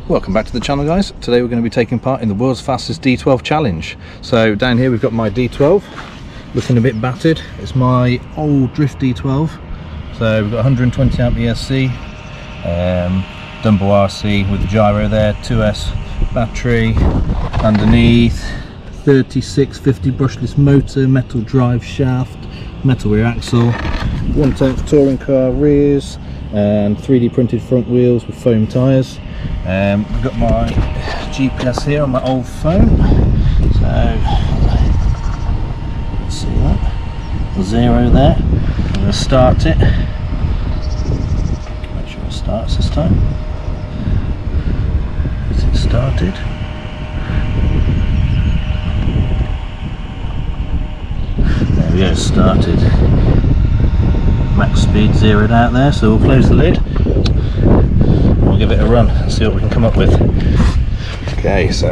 Welcome back to the channel, guys. Today we're going to be taking part in the world's fastest D12 challenge. So down here we've got my D12 looking a bit battered. It's my old drift D12. So we've got 120 amp ESC, Dumbo RC with the gyro there, 2S battery underneath, 3650 brushless motor, metal drive shaft, metal rear axle, 1/10 touring car rears, and 3D printed front wheels with foam tyres. I've got my GPS here on my old phone, so let's see that, 0 there. I'm going to start it, make sure it starts this time. Is it started? There we go, started. Max speed zeroed out there, so we'll close the lid. We'll give it a run and see what we can come up with. Okay, so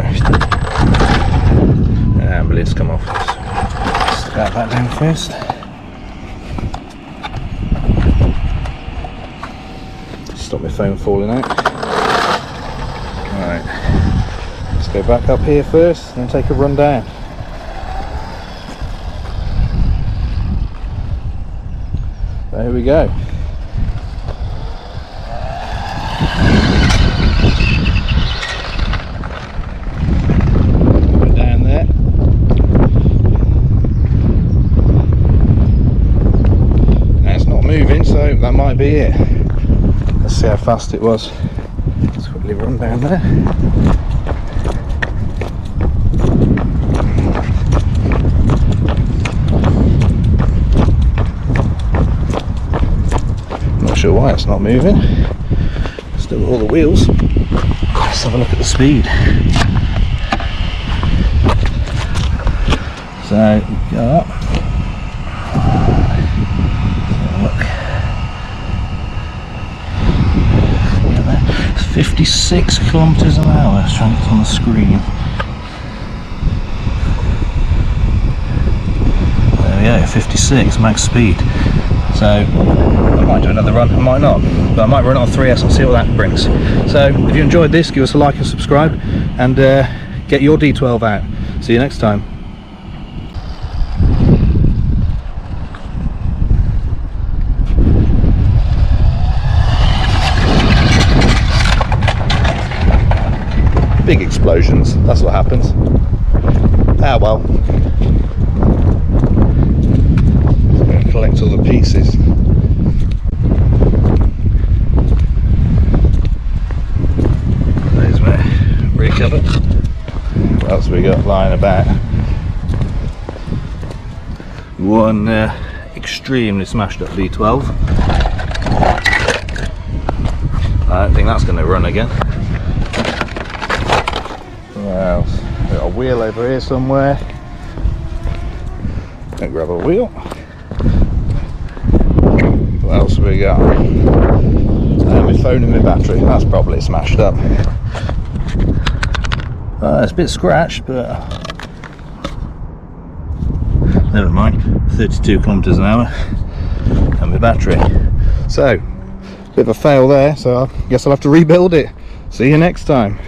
the lid's come off. Stick that back down first. Stop my phone falling out. Alright, let's go back up here first and take a run down. There we go. Put it down there. Now it's not moving, so that might be it. Let's see how fast it was. Let's quickly run down there. Not sure why it's not moving. Still got all the wheels. Let's have a look at the speed. So we go up. Look. Look at that. It's 56 kilometers an hour. Let's try and get it on the screen. There we go, 56 max speed. So I might do another run, I might not, but I might run it on 3S and see what that brings. So if you enjoyed this, give us a like and subscribe, and get your D12 out. See you next time. Big explosions, that's what happens. Ah well. Collect all the pieces. There's my rear cover. What else have we got lying about? One extremely smashed up D12. I don't think that's going to run again. What else? We've got a wheel over here somewhere. Don't grab a wheel. What else have we got? My phone and my battery, that's probably smashed up. It's a bit scratched, but never mind. 32 kilometers an hour and my battery. So, bit of a fail there, so I guess I'll have to rebuild it. See you next time.